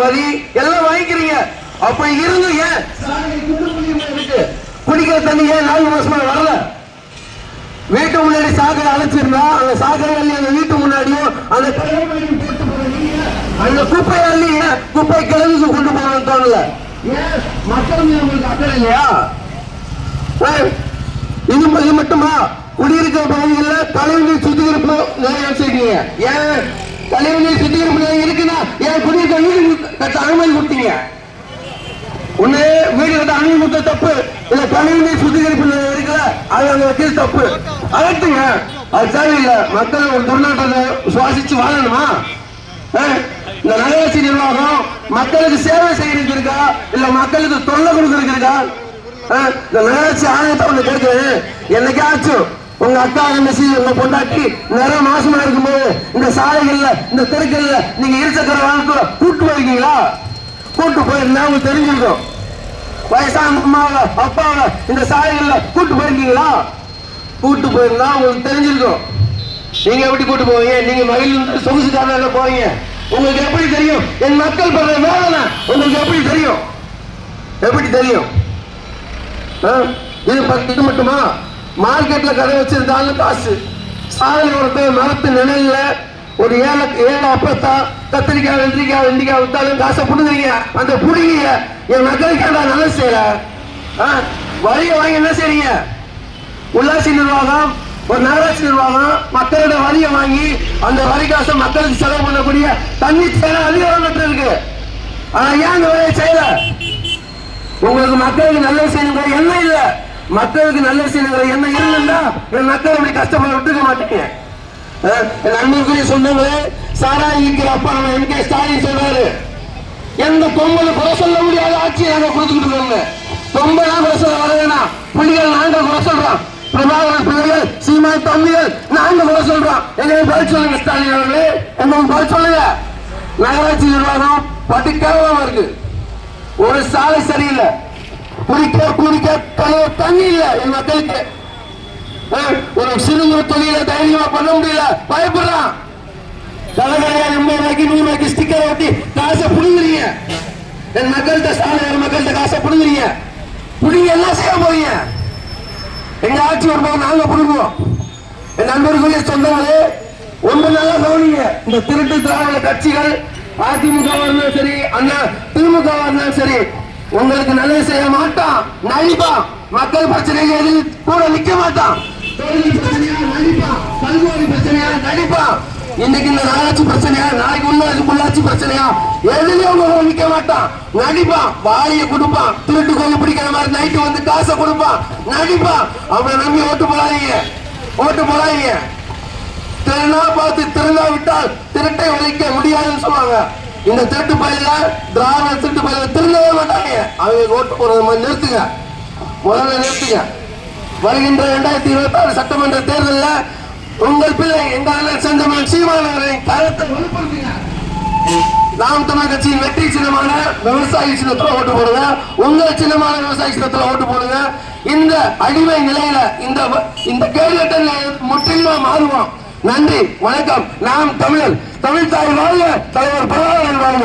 வரி எல்லாம் வாங்கிக்கிறீங்க. அப்ப இருந்து ஏன் குடிக்கிற தண்ணி ஏன் 4 மாசமா வரல? வீட்டு முன்னாடி சாக்கடை அழைச்சிருந்தா அந்த சாக்கடை அள்ளி அந்த வீட்டு முன்னாடியும் அந்த அந்த குப்பை அள்ளி குப்பை கிளம்பி கொண்டு போகணும்னு தோணல. ஏன் மக்கள் மீது உங்களுக்கு அக்கறை இல்லையா? இது மட்டுமா? குடியிருக்கிற பகுதிகளில் கழிவுநீர் சுத்திகரிப்பு நிலையம் வச்சிருக்கீங்க. ஏன் கழிவுநீர் சுத்திகரிப்பு நிலையம் இருக்குன்னா ஏன் குடியிருக்க வீடு கட்ட அனுமதி கொடுத்தீங்க? ஒண்ணு வீடு கட்ட அனுமதி கொடுத்த தப்பு, இல்ல கழிவுநீர் சுத்திகரிப்பு நிலையம் இருக்குல்ல அது அங்க வைக்கிறது தப்பு. அகற்றுங்க, அது தேவையில்லை. மக்கள் ஒரு துர்நாற்றத்தை சுவாசிச்சு வாழணுமா? இந்த நகராட்சி நிர்வாகம் மக்களுக்கு சேவை செய்யறதுக்கு இருக்கா இல்ல மக்களுக்கு தொல்லை கொடுக்கறதுக்கு இருக்கா? இந்த நகராட்சி ஆணையத்தை ஒண்ணு கேட்கிறேன். என்னைக்காச்சும் உங்க அக்கா தங்கச்சி உங்க பொண்டாட்டி நிறைய மாசமா இருக்கும்போது இந்த சாலைகள்ல இந்த தெருக்கள்ல நீங்க இருசக்கர வாகனத்துல கூட்டு போயிருக்கீங்களா? கூட்டு போயிருந்தா உங்களுக்கு தெரிஞ்சிருக்கும். வயசான அம்மாவை அப்பாவை இந்த சாலைகள்ல கூட்டு போயிருக்கீங்களா? கூட்டு போயிருந்தா உங்களுக்கு தெரிஞ்சிருக்கும். நீங்க எப்படி கூட்டு போவீங்க? நீங்க மகிழ் சொகுசு காரணம் போவீங்க. உங்களுக்கு எப்படி தெரியும் என் மக்கள் படுற வேதனை? உங்களுக்கு எப்படி தெரியும்? எப்படி தெரியும்? இது மட்டுமா? மார்க்கெட்ல கடை வச்சிருந்தாலும் காசு, சாலை ஒருத்தர் மரத்து நிலையில ஒரு ஏழை அப்பத்தா கத்திரிக்காய் வெண்டிக்காய் வித்தாலும் காசை புடுங்குறீங்க. அந்த புடுங்க என் மக்களுக்கு நல்ல செய்யல. வரிய வாங்கி என்ன செய்றீங்க? உள்ளாட்சி நிர்வாகம் ஒரு நகராட்சி நிர்வாகம் மக்களோட வரியை வாங்கி அந்த வரி காசை மக்களுக்கு செலவு பண்ணக்கூடிய தண்ணி சேர அதிகாரம் பெற்று இருக்கு. ஆனா ஏன் இந்த வரையை செய்யல? உங்களுக்கு மக்களுக்கு நல்ல செய்யணுங்கிற எண்ணம் இல்ல. மக்களுக்கு நல்ல செய்யணுங்கிற எண்ணம் இருந்தா என் மக்கள் அப்படி கஷ்டப்பட விட்டுக்க மாட்டீங்க. என் அன்புக்குரிய சொந்தங்களே, சாராய் இருக்கிற அப்பா நம்ம எம்.கே. ஸ்டாலின் சொல்றாரு, எந்த பொம்பளை குறை சொல்ல முடியாத ஆட்சியை நாங்க கொடுத்துக்கிட்டு இருக்கோங்க. பொம்பளை குறை சொல்ல வர வேணாம், புலிகள் நாங்க குறை சொல்றோம், பிரபாகரன் பிள்ளைகள் சீமான் தம்பிகள் நாங்க குறை சொல்றோம். எங்களுக்கு பதில் சொல்லுங்க ஸ்டாலின் அவர்களே, எங்களுக்கு பதில் சொல்லுங்க. நகராட்சி நிர்வாகம் படுக்கவா இருக்கு. ஒரு சாலை சரியில்லை, குடிக்க தண்ணி இல்ல என் மக்களுக்கு. ஒரு சிறு குறு தொழில தைரியமா பண்ண முடியல, பயப்படுறான். தலைகளையா 80 ரூபாய்க்கு 100 ரூபாய்க்கு ஸ்டிக்கர் ஒட்டி காசை புடுங்குறீங்க. என் மக்கள்கிட்ட சாலை மக்கள்கிட்ட காசை புடுங்குறீங்க. புடிங்க என்ன செய்ய போறீங்க? எங்க ஆட்சி வரும்போது நாங்க புடுங்குவோம். என் நண்பர்களுடைய சொந்தங்களே, ஒன்று நல்லா கவனிங்க. இந்த திருட்டு திராவிட கட்சிகள் அதிமுக இருந்தாலும் சரி அண்ணா திமுக இருந்தாலும் சரி உங்களுக்கு நல்லது செய்ய மாட்டான், நடிப்பான். மக்கள் பிரச்சனைகள் எதில் கூட நிக்க மாட்டான். கல்வி பிரச்சனையா நடிப்பான். இன்னைக்கு இந்த நகராட்சி பிரச்சனையா, நாளைக்கு உள்ளாட்சி பிரச்சனையா, எதுலயும் நிக்க மாட்டான், நடிப்பான். வாயை கொடுப்பான், திருட்டு கோழி பிடிக்கிற மாதிரி நைட்டு வந்து காசை கொடுப்பான், நடிப்பான். அவனை நம்பி ஓட்டு போடாதீங்க. திருநா பார்த்து திருநா விட்டால் திருட்டை ஒழிக்க முடியாதுன்னு சொல்லுவாங்க. இந்த திருட்டு பயில திராவிட திருட்டு பயில திருந்தவே மாட்டாங்க. அவங்க ஓட்டு போறது நிறுத்துங்க, முதல்ல நிறுத்துங்க. வருகின்ற 2026 சட்டமன்ற தேர்தலில் உங்கள் பிள்ளை எங்க அண்ணன் செந்தமிழன் சீமானவரின் கருத்தை வலுப்படுத்துங்க. நாம் தமிழ் கட்சியின் வெற்றி சின்னமான விவசாயி சின்னத்துல ஓட்டு போடுங்க. உங்கள் சின்னமான விவசாயி சின்னத்துல ஓட்டு போடுங்க. இந்த அடிமை நிலையில இந்த கேள்வி முற்றிலும் மாறுவோம். நன்றி, வணக்கம். நாம் தமிழர், தமிழ் தாய் வாழ்க, தலைவர் பிரபாகரன் வாழ்க.